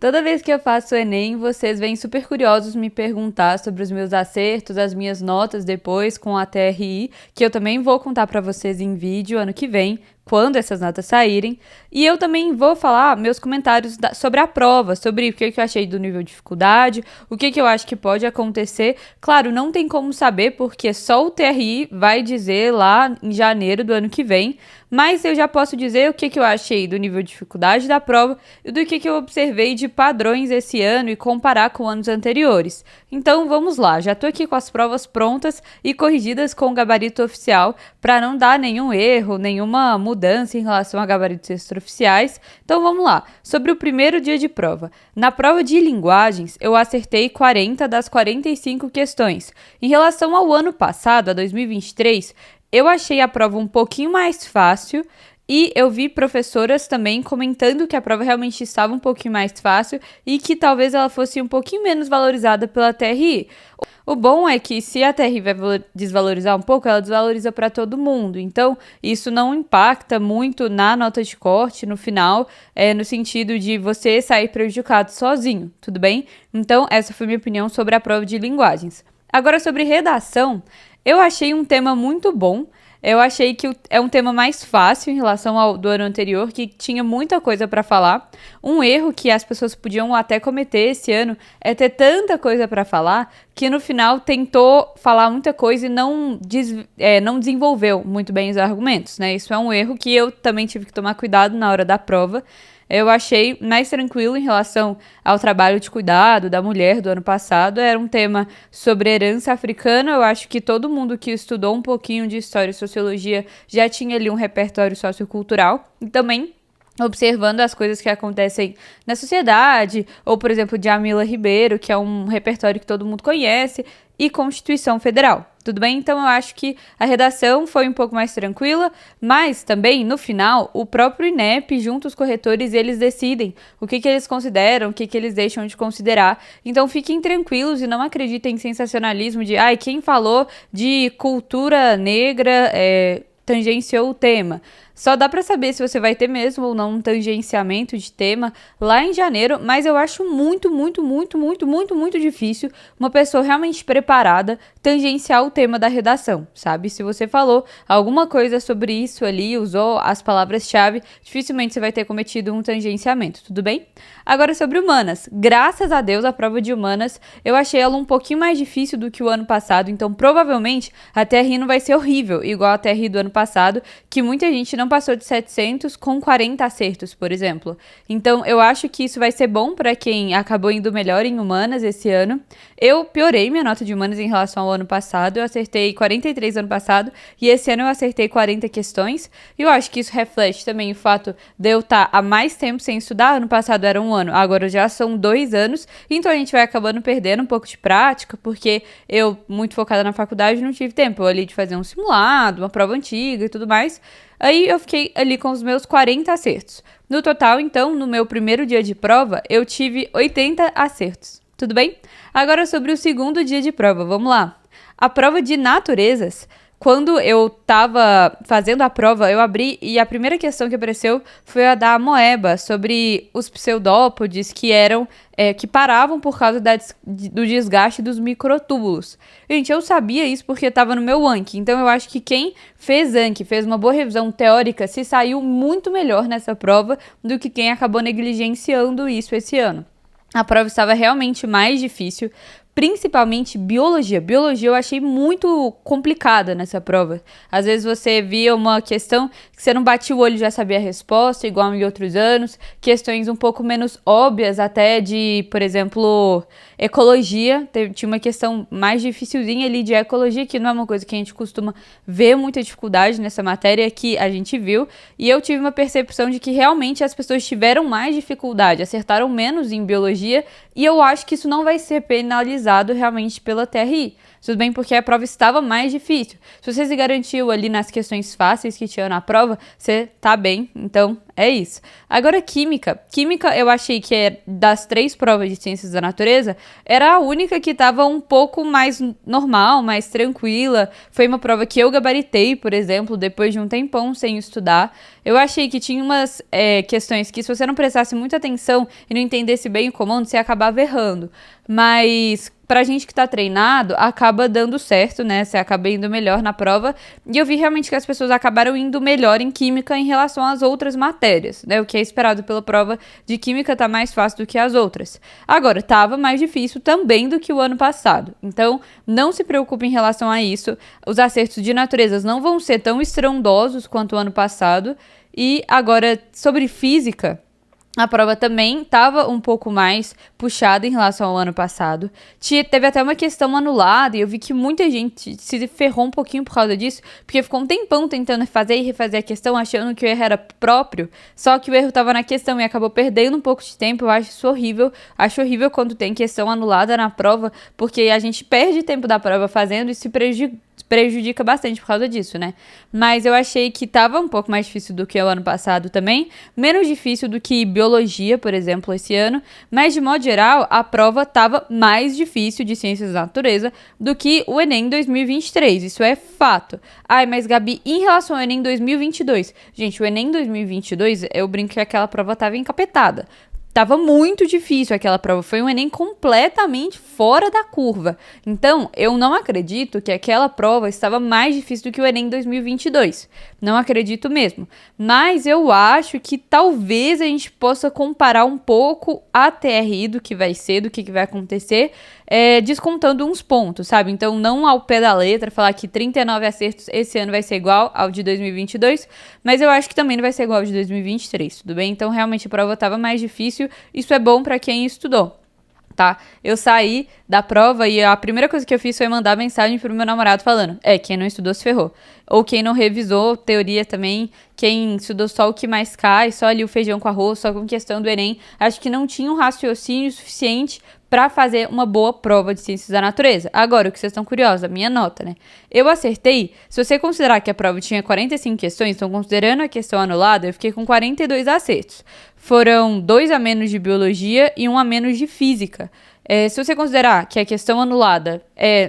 Toda vez que eu faço o Enem, vocês vêm super curiosos me perguntar sobre os meus acertos, as minhas notas depois com a TRI, que eu também vou contar para vocês em vídeo ano que vem, quando essas notas saírem. E eu também vou falar meus comentários sobre a prova, sobre o que eu achei do nível de dificuldade, o que eu acho que pode acontecer. Claro, não tem como saber, porque só o TRI vai dizer lá em janeiro do ano que vem, mas eu já posso dizer o que eu achei do nível de dificuldade da prova e do que eu observei de padrões esse ano e comparar com anos anteriores. Então vamos lá, já estou aqui com as provas prontas e corrigidas com o gabarito oficial para não dar nenhum erro, nenhuma mudança em relação a gabaritos extraoficiais. Então vamos lá, sobre o primeiro dia de prova. Na prova de linguagens, eu acertei 40 das 45 questões. Em relação ao ano passado, a 2023, eu achei a prova um pouquinho mais fácil e eu vi professoras também comentando que a prova realmente estava um pouquinho mais fácil e que talvez ela fosse um pouquinho menos valorizada pela TRI. O bom é que se a TRI vai desvalorizar um pouco, ela desvaloriza para todo mundo. Então, isso não impacta muito na nota de corte no final, no sentido de você sair prejudicado sozinho, tudo bem? Então, essa foi minha opinião sobre a prova de linguagens. Agora, sobre redação, eu achei um tema muito bom. Eu achei que é um tema mais fácil em relação ao do ano anterior, que tinha muita coisa para falar. Um erro que as pessoas podiam até cometer esse ano é ter tanta coisa para falar que no final tentou falar muita coisa e não desenvolveu muito bem os argumentos, né? Isso é um erro que eu também tive que tomar cuidado na hora da prova. Eu achei mais tranquilo em relação ao trabalho de cuidado da mulher do ano passado. Era um tema sobre herança africana. Eu acho que todo mundo que estudou um pouquinho de história e sociologia já tinha ali um repertório sociocultural. E também observando as coisas que acontecem na sociedade, ou, por exemplo, de Amila Ribeiro, que é um repertório que todo mundo conhece, e Constituição Federal. Tudo bem? Então eu acho que a redação foi um pouco mais tranquila, mas também, no final, o próprio INEP, junto aos corretores, eles decidem o que eles consideram, o que eles deixam de considerar. Então fiquem tranquilos e não acreditem em sensacionalismo de quem falou de cultura negra tangenciou o tema. Só dá para saber se você vai ter mesmo ou não um tangenciamento de tema lá em janeiro, mas eu acho muito, muito, muito, muito, muito, muito difícil uma pessoa realmente preparada tangenciar o tema da redação, sabe? Se você falou alguma coisa sobre isso ali, usou as palavras-chave, dificilmente você vai ter cometido um tangenciamento, tudo bem? Agora sobre humanas. Graças a Deus, a prova de humanas, eu achei ela um pouquinho mais difícil do que o ano passado, então provavelmente a TRI não vai ser horrível, igual a TRI do ano passado, que muita gente não passou de 700 com 40 acertos, por exemplo. Então, eu acho que isso vai ser bom para quem acabou indo melhor em humanas esse ano. Eu piorei minha nota de humanas em relação ao ano passado. Eu acertei 43 ano passado e esse ano eu acertei 40 questões. E eu acho que isso reflete também o fato de eu estar há mais tempo sem estudar. Ano passado era um ano, agora já são 2 anos. Então, a gente vai acabando perdendo um pouco de prática, porque eu, muito focada na faculdade, não tive tempo ali de fazer um simulado, uma prova antiga e tudo mais. Aí eu fiquei ali com os meus 40 acertos. No total, então, no meu primeiro dia de prova, eu tive 80 acertos. Tudo bem? Agora sobre o segundo dia de prova, vamos lá. A prova de naturezas. Quando eu estava fazendo a prova, eu abri e a primeira questão que apareceu foi a da amoeba, sobre os pseudópodes que paravam por causa do desgaste dos microtúbulos. Gente, eu sabia isso porque estava no meu Anki, então eu acho que quem fez Anki, fez uma boa revisão teórica, se saiu muito melhor nessa prova do que quem acabou negligenciando isso esse ano. A prova estava realmente mais difícil, principalmente biologia. Biologia eu achei muito complicada nessa prova. Às vezes você via uma questão que você não batia o olho e já sabia a resposta, igual em outros anos. Questões um pouco menos óbvias, até de, por exemplo, ecologia. Tinha uma questão mais dificilzinha ali de ecologia, que não é uma coisa que a gente costuma ver muita dificuldade nessa matéria, que a gente viu. E eu tive uma percepção de que realmente as pessoas tiveram mais dificuldade, acertaram menos em biologia, e eu acho que isso não vai ser penalizado realmente pela TRI. Tudo bem, porque a prova estava mais difícil. Se você se garantiu ali nas questões fáceis que tinha na prova, você tá bem, então é isso. Agora, química. Química, eu achei que das 3 provas de ciências da natureza, era a única que estava um pouco mais normal, mais tranquila. Foi uma prova que eu gabaritei, por exemplo, depois de um tempão sem estudar. Eu achei que tinha umas questões que, se você não prestasse muita atenção e não entendesse bem o comando, você acabava errando. Mas pra gente que tá treinado, acaba dando certo, né? Você acaba indo melhor na prova. E eu vi realmente que as pessoas acabaram indo melhor em química em relação às outras matérias, né? O que é esperado pela prova de química tá mais fácil do que as outras. Agora, tava mais difícil também do que o ano passado. Então, não se preocupe em relação a isso. Os acertos de naturezas não vão ser tão estrondosos quanto o ano passado. E agora, sobre física, a prova também estava um pouco mais puxada em relação ao ano passado. Teve até uma questão anulada e eu vi que muita gente se ferrou um pouquinho por causa disso, porque ficou um tempão tentando fazer e refazer a questão, achando que o erro era próprio, só que o erro estava na questão e acabou perdendo um pouco de tempo. Eu acho isso horrível. Acho horrível quando tem questão anulada na prova, porque a gente perde tempo da prova fazendo e se prejudica bastante por causa disso, né? Mas eu achei que tava um pouco mais difícil do que o ano passado também, menos difícil do que biologia, por exemplo, esse ano, mas de modo geral, a prova tava mais difícil de ciências da natureza do que o Enem 2023, isso é fato. Ai, mas Gabi, em relação ao Enem 2022, gente, o Enem 2022, eu brinco que aquela prova tava encapetada. Tava muito difícil aquela prova, foi um Enem completamente fora da curva. Então, eu não acredito que aquela prova estava mais difícil do que o Enem 2022. Não acredito mesmo. Mas eu acho que talvez a gente possa comparar um pouco a TRI do que vai ser, do que vai acontecer, descontando uns pontos, sabe? Então, não ao pé da letra, falar que 39 acertos esse ano vai ser igual ao de 2022, mas eu acho que também não vai ser igual ao de 2023, tudo bem? Então, realmente, a prova estava mais difícil. Isso é bom para quem estudou, tá? Eu saí da prova e a primeira coisa que eu fiz foi mandar mensagem pro meu namorado falando, quem não estudou se ferrou. Ou quem não revisou, teoria também, quem estudou só o que mais cai, só ali o feijão com arroz, só com questão do Enem, acho que não tinha um raciocínio suficiente para fazer uma boa prova de ciências da natureza. Agora, o que vocês estão curiosos, a minha nota, né? Eu acertei, se você considerar que a prova tinha 45 questões, então considerando a questão anulada, eu fiquei com 42 acertos. Foram 2 a menos de biologia e 1 a menos de física. Se você considerar que a questão anulada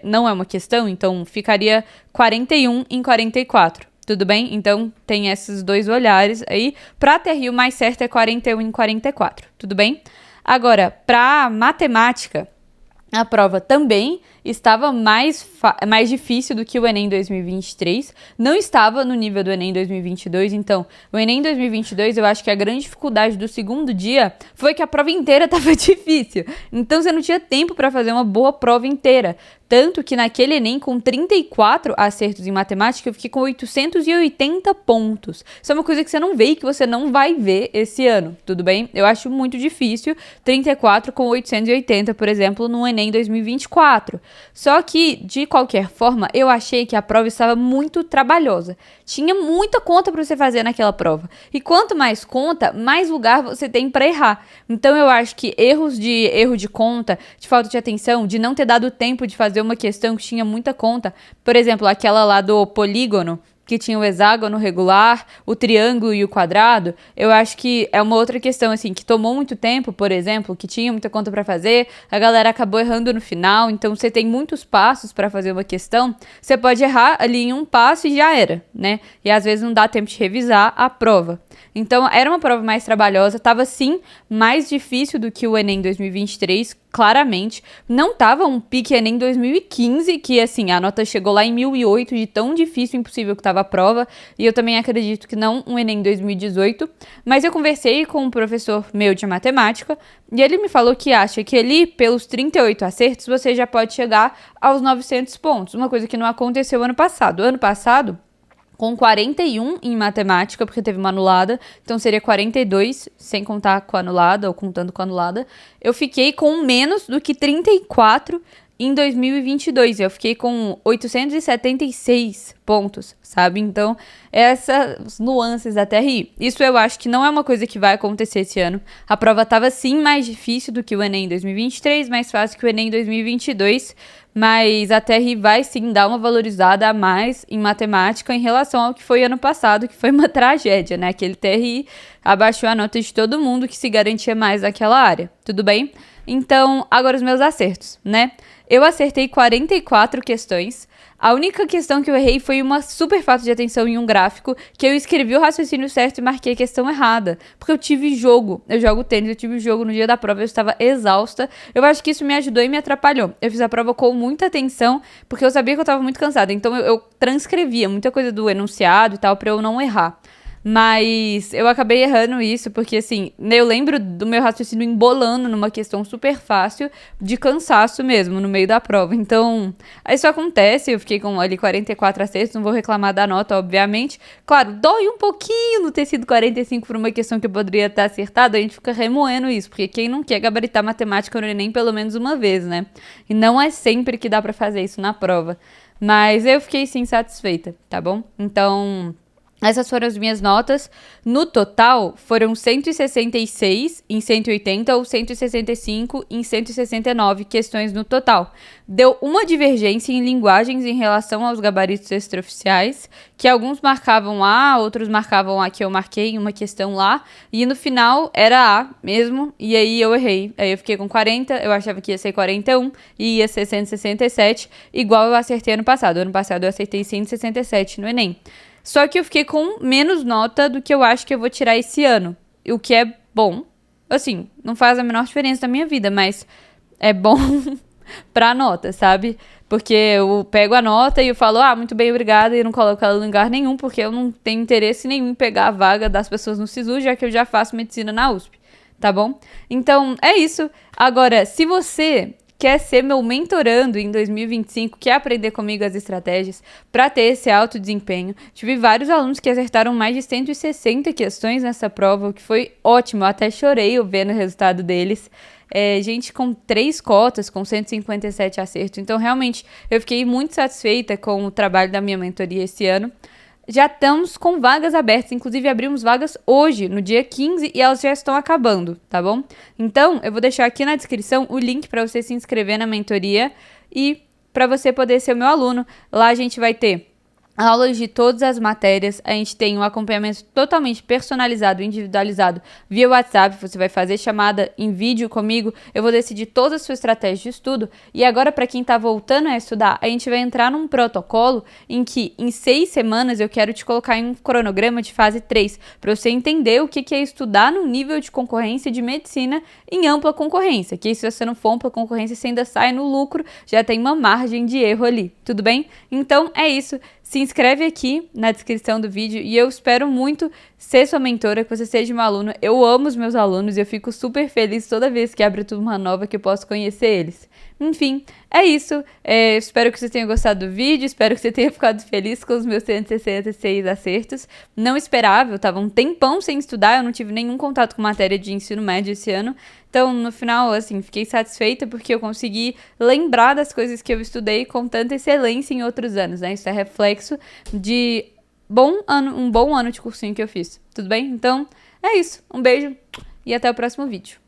não é uma questão, então ficaria 41 em 44. Tudo bem? Então, tem esses 2 olhares aí. Pra TRI, o mais certo é 41 em 44. Tudo bem? Agora, para matemática, a prova também estava mais difícil do que o Enem 2023. Não estava no nível do Enem 2022. Então, o Enem 2022, eu acho que a grande dificuldade do segundo dia foi que a prova inteira estava difícil. Então, você não tinha tempo para fazer uma boa prova inteira. Tanto que naquele Enem, com 34 acertos em matemática, eu fiquei com 880 pontos. Isso é uma coisa que você não vê e que você não vai ver esse ano, tudo bem? Eu acho muito difícil 34 com 880, por exemplo, no Enem 2024. Só que, de qualquer forma, eu achei que a prova estava muito trabalhosa. Tinha muita conta para você fazer naquela prova. E quanto mais conta, mais lugar você tem para errar. Então, eu acho que erro de conta, de falta de atenção, de não ter dado tempo de fazer uma questão que tinha muita conta, por exemplo, aquela lá do polígono, que tinha o hexágono regular, o triângulo e o quadrado, eu acho que é uma outra questão, assim, que tomou muito tempo, por exemplo, que tinha muita conta para fazer, a galera acabou errando no final, então você tem muitos passos para fazer uma questão, você pode errar ali em um passo e já era, né? E às vezes não dá tempo de revisar a prova. Então, era uma prova mais trabalhosa, tava sim mais difícil do que o Enem 2023, claramente. Não tava um pique Enem 2015, que assim, a nota chegou lá em 1008, de tão difícil e impossível que tava a prova, e eu também acredito que não um Enem 2018, mas eu conversei com um professor meu de matemática, e ele me falou que acha que ali, pelos 38 acertos, você já pode chegar aos 900 pontos, uma coisa que não aconteceu ano passado. Ano passado, com 41 em matemática, porque teve uma anulada, então seria 42, sem contar com a anulada, ou contando com a anulada. Eu fiquei com menos do que 34 em 2022, eu fiquei com 876 pontos, sabe? Então, essas nuances da TRI. Isso eu acho que não é uma coisa que vai acontecer esse ano. A prova estava sim mais difícil do que o Enem 2023, mais fácil que o Enem 2022, mas a TRI vai sim dar uma valorizada a mais em matemática em relação ao que foi ano passado, que foi uma tragédia, né? Aquele TRI abaixou a nota de todo mundo que se garantia mais naquela área, tudo bem? Então, agora os meus acertos, né? Eu acertei 44 questões. A única questão que eu errei foi uma super falta de atenção em um gráfico, que eu escrevi o raciocínio certo e marquei a questão errada. Porque eu tive jogo, eu jogo tênis, eu tive jogo no dia da prova, eu estava exausta. Eu acho que isso me ajudou e me atrapalhou. Eu fiz a prova com muita atenção, porque eu sabia que eu estava muito cansada. Então eu transcrevia muita coisa do enunciado e tal, pra eu não errar. Mas eu acabei errando isso, porque assim, eu lembro do meu raciocínio embolando numa questão super fácil, de cansaço mesmo, no meio da prova. Então, isso acontece, eu fiquei com ali 44 acertos, não vou reclamar da nota, obviamente. Claro, dói um pouquinho não ter sido 45 por uma questão que eu poderia ter acertado, a gente fica remoendo isso, porque quem não quer gabaritar matemática no Enem pelo menos uma vez, né? E não é sempre que dá pra fazer isso na prova. Mas eu fiquei sim satisfeita, tá bom? Então, essas foram as minhas notas. No total, foram 166 em 180 ou 165 em 169 questões no total. Deu uma divergência em linguagens em relação aos gabaritos extraoficiais, que alguns marcavam A, outros marcavam A que eu marquei em uma questão lá, e no final era A mesmo, e aí eu errei. Aí eu fiquei com 40, eu achava que ia ser 41 e ia ser 167, igual eu acertei ano passado. Ano passado eu acertei 167 no Enem. Só que eu fiquei com menos nota do que eu acho que eu vou tirar esse ano. O que é bom. Assim, não faz a menor diferença na minha vida, mas é bom pra nota, sabe? Porque eu pego a nota e eu falo, muito bem, obrigada, e não coloco ela em lugar nenhum, porque eu não tenho interesse nenhum em pegar a vaga das pessoas no SISU, já que eu já faço medicina na USP, tá bom? Então, é isso. Agora, se você quer ser meu mentorando em 2025, quer aprender comigo as estratégias para ter esse alto desempenho. Tive vários alunos que acertaram mais de 160 questões nessa prova, o que foi ótimo, eu até chorei vendo o resultado deles. Gente com 3 cotas, com 157 acertos, então realmente eu fiquei muito satisfeita com o trabalho da minha mentoria esse ano. Já estamos com vagas abertas, inclusive abrimos vagas hoje, no dia 15, e elas já estão acabando, tá bom? Então, eu vou deixar aqui na descrição o link para você se inscrever na mentoria e para você poder ser o meu aluno. Lá a gente vai ter aulas de todas as matérias, a gente tem um acompanhamento totalmente personalizado, individualizado via WhatsApp, você vai fazer chamada em vídeo comigo, eu vou decidir todas as suas estratégias de estudo, e agora para quem está voltando a estudar, a gente vai entrar num protocolo em que em 6 semanas eu quero te colocar em um cronograma de fase 3, para você entender o que é estudar no nível de concorrência de medicina em ampla concorrência, que se você não for ampla concorrência, você ainda sai no lucro, já tem uma margem de erro ali, tudo bem? Então é isso. Se inscreve aqui na descrição do vídeo e eu espero muito ser sua mentora, que você seja uma aluna. Eu amo os meus alunos e eu fico super feliz toda vez que abre turma nova que eu posso conhecer eles. Enfim, é isso. Espero que você tenha gostado do vídeo, espero que você tenha ficado feliz com os meus 166 acertos. Não esperava, eu tava um tempão sem estudar, eu não tive nenhum contato com matéria de ensino médio esse ano. Então, no final, assim, fiquei satisfeita porque eu consegui lembrar das coisas que eu estudei com tanta excelência em outros anos, né? Isso é reflexo de um bom ano de cursinho que eu fiz. Tudo bem? Então, é isso. Um beijo e até o próximo vídeo.